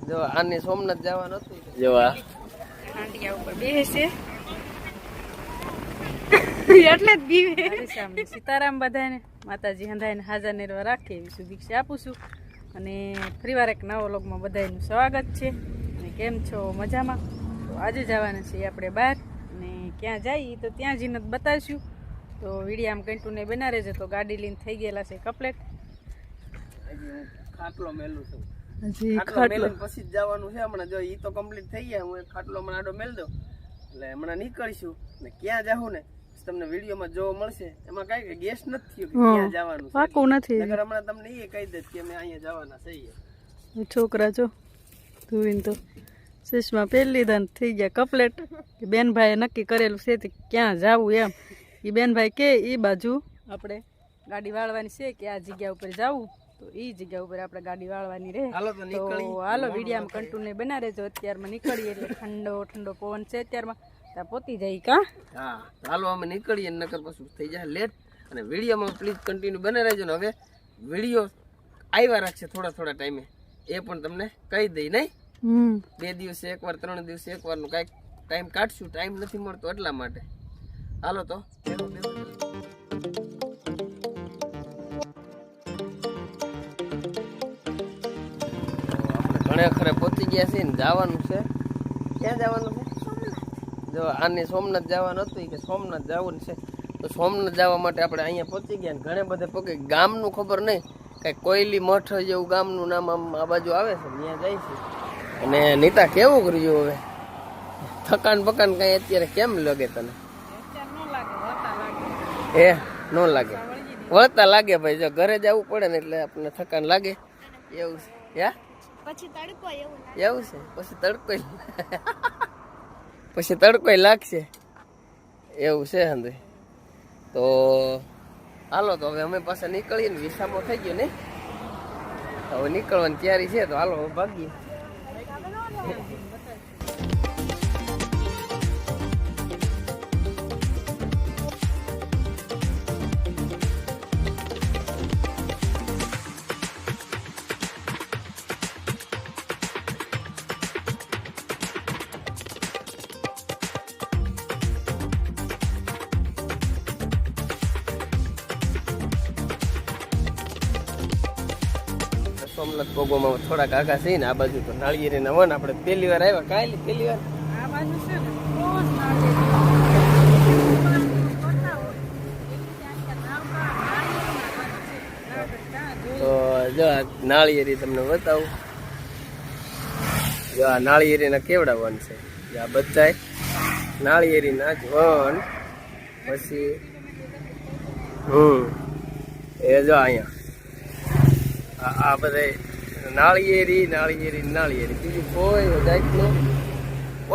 જો આની સોમનાથ જવાનું હતું જોવા આંટિયા ઉપર બેસે એટલે જ બીવે સીતારામ બધાને માતાજી હંધાઈને હાજર નિર્વા રાખે એવી શુભેચ્છા આપું છું અને ફરીવાર એક નવો વ્લોગમાં બધાનું સ્વાગત છે અને કેમ છો મજામાં. તો આજે જવાના છીએ આપણે બહાર અને ક્યાં જઈએ તો ત્યાં જઈને બતાવીશું. તો વિડીયો આમ કન્ટિન્યુ બના રહેજો. તો ગાડી લઈને થઈ ગયેલા છે કપલેટ. ખાટલો મેલું છું હજી ખાટલો પછી જ જવાનું છે હમણાં. જો ઈ તો કમ્પ્લીટ થઈ ગયા, હું ખાટલો હમણાં આડો મેલ દઉં એટલે હમણાં નીકળીશું ને ક્યાં જાઉં ને તમને વિડીયોમાં જોવા મળશે. એમાં કઈ કે ગેસ નથી થયું કે ક્યાં જવાનું પાકું નથી. નકર હમણાં તમને એ કહી દે કે અમે અહીંયા જવાના છીએ. છોકરા જો ધોઈને તો ચશ્મા પહેરી લીધા ને થઈ ગયા કપલેટ. કે બેનભાઈએ નક્કી કરેલું છે કે ક્યાં જવું એમ. એ બેનભાઈ કે એ બાજુ આપણે ગાડી વાળવાની છે કે આ જગ્યા ઉપર જવું, તો એ જગ્યા ઉપર આપણે ગાડી વાળવાની રહે. તો હાલો વિડીયામાં કન્ટિન્યુ બના રહેજો. અત્યારમાં નીકળીએ એટલે ઠંડો ઠંડો પવન છે અત્યારમાં, ત્યાં પહોંચી જાય કા. હા હાલો અમે નીકળીએ નકર પછી થઈ જાય લેટ. અને વિડીયોમાં પ્લીઝ કન્ટિન્યુ બને રહેજો ને. હવે વિડીયો આવ્યા રાખશે થોડા થોડા ટાઈમે, એ પણ તમને કહી દઈ નહીં. 2 દિવસે એકવાર 3 દિવસે એકવારનું કાંઈક ટાઈમ કાઢશું. ટાઈમ નથી મળતો એટલા માટે. હાલો તો ઘણે ખરે પહોંચી ગયા છે ને જવાનું છે. ક્યાં જવાનું છે? જો આની સોમનાથ જવાનું હતું કે સોમનાથ જવાનું છે. તો સોમનાથ જવા માટે આપણે અહીંયા પહોંચી ગયા. ઘણે બધે પહોંચી ગામનું ખબર નહીં, કાંઈ કોયલી મઠ જેવું ગામનું નામ આમ આ બાજુ આવે છે, ત્યાં જાય છે. અને નીતા કેવું કર્યું હવે? થકાન બકાન કાંઈ અત્યારે કેમ લાગે તને? એ ન લાગે, વળતા લાગે ભાઈ. જો ઘરે જવું પડે ને એટલે આપણને થકાન લાગે એવું છે. યા પછી તડકો એવું છે, પછી તડકો લાગશે એવું છે હંદે. તો હાલો તો હવે અમે પાછા નીકળીએ ને. વિસામો થઈ ગયો ને, હવે નીકળવાની તૈયારી છે. તો હાલો ભાગીએ. સોમનાથ ભોગોમાં થોડાક આગા છે ને આ બાજુ તો નાળિયેરી ના વન. આપણે પહેલી વાર આવ્યા. કાંઈ પહેલી વાર આ બાજુ છે ને તો જો નાળિયેરી તમને બતાવું. જો આ નાળિયેરીના કેવડા વન છે. આ બધા નાળિયેરીના જ વન. પછી એ જો અહીંયા આ બધા નાળિયેરી બીજું કોઈ જાતનું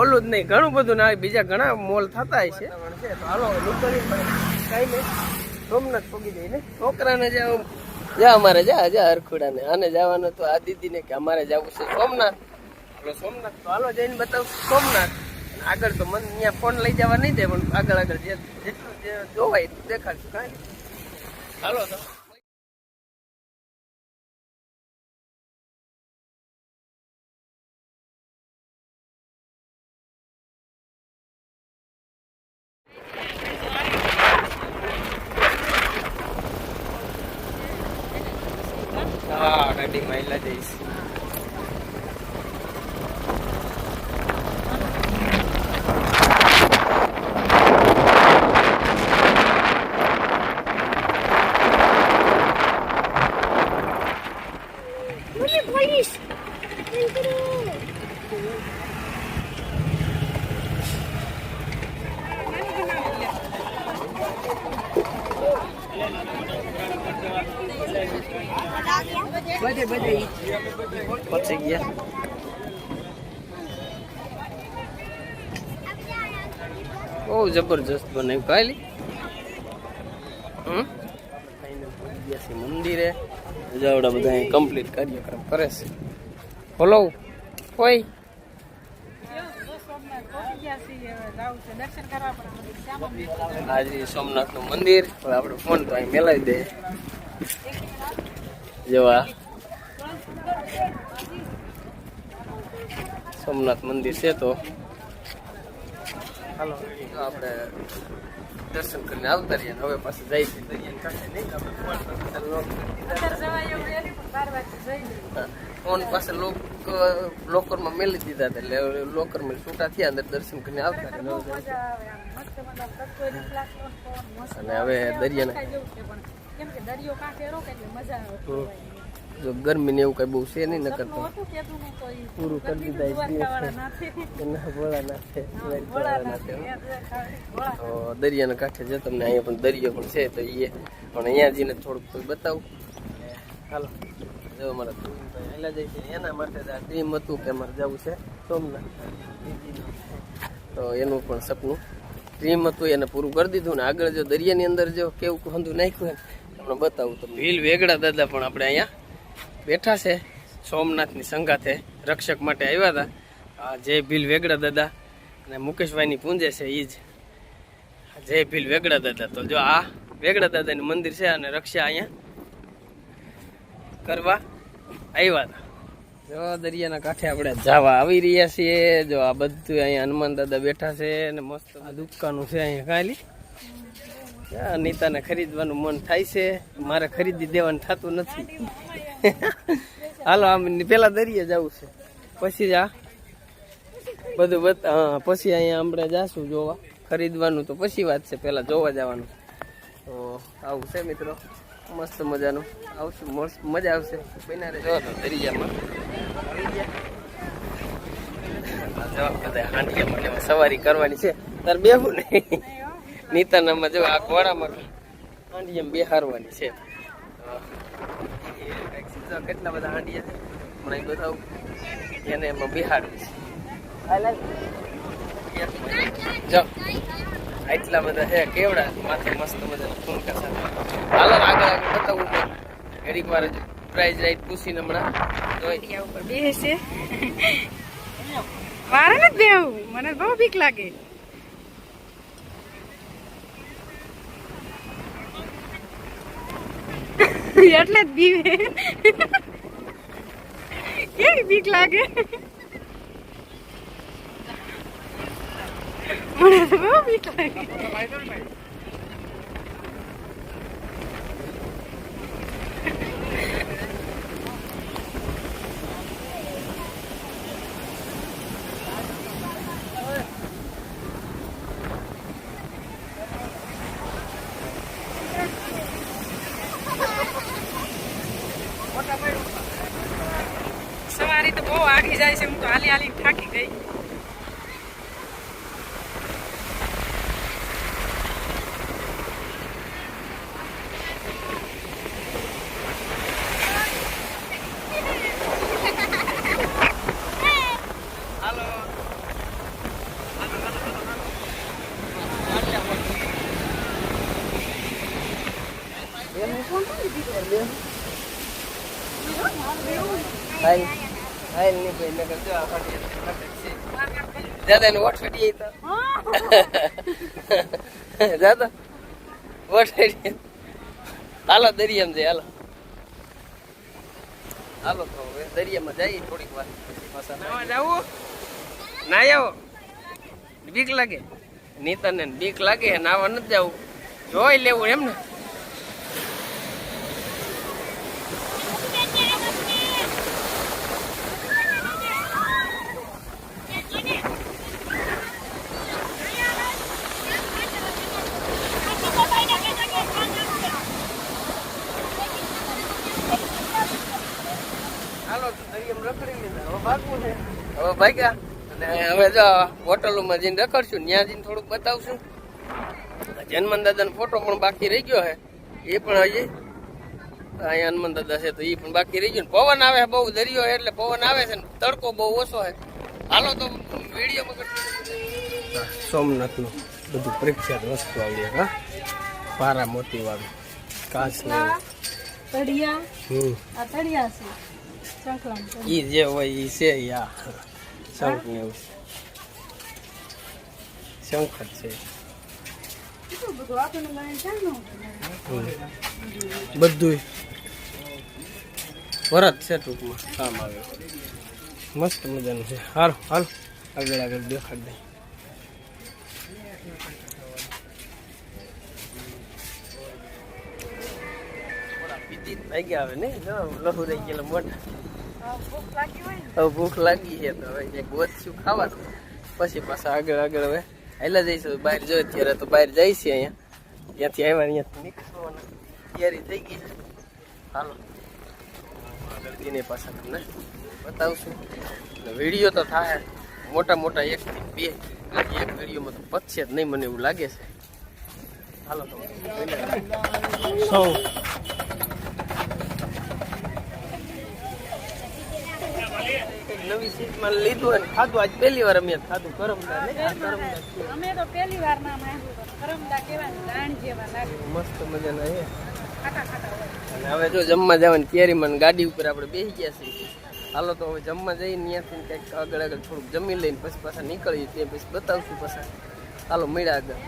ઓલું જ નહીં. ઘણું બધું બીજા ઘણા મોલ થતા છે. તો હાલો નીકળી કઈ નહીં સોમનાથ પગી જઈને છોકરાને જાવ અમારે જા હરખુડાને આને જવાનું તો આ દીદીને કે અમારે જવું છે સોમનાથ. સોમનાથ તો હાલો જઈને બતાવું સોમનાથ. આગળ તો મને અહીંયા ફોન લઈ જવા નહીં દે, પણ આગળ જેટલું જોવાય એટલું દેખાડશું. કાંઈ હાલો તો હા ગાડી મહિલા જઈશ. પહોંચી ગયા. બહુ જબરજસ્ત બનાવ્યું કાલી. મંદિરે જવડા બધા કમ્પ્લીટ કાર્યક્રમ કરે છે. બોલો કોઈ આજે સોમનાથ નું મંદિર. આપણે ફોન તો અહીં મેલાવી દે. જેવા સોમનાથ મંદિર છે. તો હાલો આપણે દર્શન કરીને આવતા રહીએ. હવે પાછું જાય છે દરિયાની કાંઠે નહીં ફોન પાસે લોકરમાં મેલી દીધા હતા એટલે લોકરમાં છૂટા થયા અંદર દર્શન કરીને આવતા અને હવે દરિયાના જો ગરમી ને એવું કઈ બહુ છે નહીં નકર તો પૂરું કરી દીધા તો દરિયાના કાંઠે છે તમને અહીંયા પણ દરિયો પણ છે તો એ પણ અહીંયા જઈને થોડુંક બતાવું. હાલો જો અમારા હેલા જાય છે એના માટે આ ડ્રીમ હતું કે અમારે જવું છે સોમનાથ તો એનું પણ સપનું ડ્રીમ હતું એને પૂરું કરી દીધું ને આગળ જો દરિયાની અંદર જો કેવું હંધું નાખ્યું હોય તમને બતાવું. તો ભીલ વેગડા દાદા પણ આપણે અહીંયા બેઠા છે સોમનાથની સંગાથે રક્ષક માટે આવ્યા હતા. જય ભીલ વેગડા દાદા અને મુકેશભાઈની પૂંજે છે એ જ જય ભીલ વેગડા દાદા. તો જો આ વેગડા દાદાનું મંદિર છે અને રક્ષા અહીંયા કરવા આવ્યા હતા. જો દરિયાના કાંઠે આપણે જવા આવી રહ્યા છીએ. જો આ બધું અહીંયા હનુમાન દાદા બેઠા છે ને મસ્ત આ દુકાનો છે અહીંયા ખાલી. નીતાને ખરીદવાનું મન થાય છે, મારે ખરીદી દેવાનું થતું નથી. હાલો આમ પેલા દરિયે જવું છે પછી આ બધું પછી અહીંયા આપણે જાશું જોવા. ખરીદવાનું તો પછી વાત છે, પેલા જોવા જવાનું. તો આવું છે મિત્રો, મસ્ત મજાનું આવશું, મજા આવશે. બના જો દરિયામાં બધા હાંડિયા માટે સવારી કરવાની છે. તાર બેહું નહીં નીતાનામાં જો આ ઘોડામાં હાંડિયામાં બેહારવાની છે. કેટલા બધા હાંડિયા છે હમણાં બતાવું એને એમાં બિહાડવી છે. જો એટલા બધા છે કેવડા માથે મસ્ત મજા ફૂંકા સાથે. હાલો આગળ બતાવું ઘડીક વાર પ્રાઇઝ રાઈટ પૂછીને હમણાં દરિયા ઉપર બેસે મારે નથી બેહવું, મને બહુ બીક લાગે. એટલે જ બીવે કેવી બીક લાગે મને તો બહુ બીક લાગે. સવારી તો બહુ આગી જાય છે, હું તો હાલી હાલી થાકી ગઈ. દાદા ને વોટ ફટી દાદા વોટ ફટી. હાલો દરિયામાં જઈ, હાલો હાલો તો હવે દરિયામાં જઈએ થોડીક વાર પાછા જાવું. ના આવો બીક લાગે, નીતાને બીક લાગે, નાવા નથી જવું, જોઈ લેવું એમ ને. હવે ભાગ્યા અને હવે જો હોટલોમાં જઈને રખડશું, ત્યાં જઈને થોડુંક બતાવશું. હનુમાન દાદાનો ફોટો પણ બાકી રહી ગયો છે, એ પણ હજી અહીંયા હનુમાન દાદા છે તો એ પણ બાકી રહી ગયું. પવન આવે બહુ, દરિયો એટલે પવન આવે છે ને તડકો બહુ ઓછો છે. હાલો તો વિડીયોમાં સોમનાથનું બધું પ્રખ્યાત વસ્તુ આવડી. હા પારા મોતી વાળું કાચ ઈ જે હોય ઈ છે. યા શંખ ને એવું શંખ જ છે બધું. વરત છે ટૂંકમાં કામ આવે. મસ્ત મજાનું છે. હાલો હાલો આગળ આગળ દેખાડ દે. લાગી આવે ને લહુ રહી ગયેલા મોટા. હવે ભૂખ લાગી છે તો હવે એક ગોતશું ખાવાનું પછી પાછા આગળ આગળ હવે હાલા જઈશું. બહાર જોઈએ અત્યારે તો બહાર જાય છે અહીંયા ત્યાંથી આવ્યા અહીંયાથી નીકળવાના તૈયારી થઈ ગઈ છે. હાલો આગળ જઈને પાછા તમને બતાવશું. વિડીયો તો થાય મોટા મોટા 1 થી 2 એક વિડીયોમાં તો પતશે જ નહીં મને એવું લાગે છે. હાલો તો સૌ નવી સીટમાં લીધું અને ખાધું. આજ પહેલી વાર અમે ખાધું કરમદા. અમે તો પહેલી વાર ના કરમદા કેવા દાણ જેવા લાગે, મસ્ત મજાના છે. ખાટા ખાટા હોય. અને હવે જો જમવા જવાની તૈયારીમાં ગાડી ઉપર આપણે બેસી ગયા છીએ. હાલો તો હવે જમવા જઈને ત્યાંથી કંઈક આગળ આગળ થોડુંક જમી લઈને પછી પાછા નીકળીએ ત્યાં પછી બતાવશું પાછા. હાલો મળ્યા આગળ.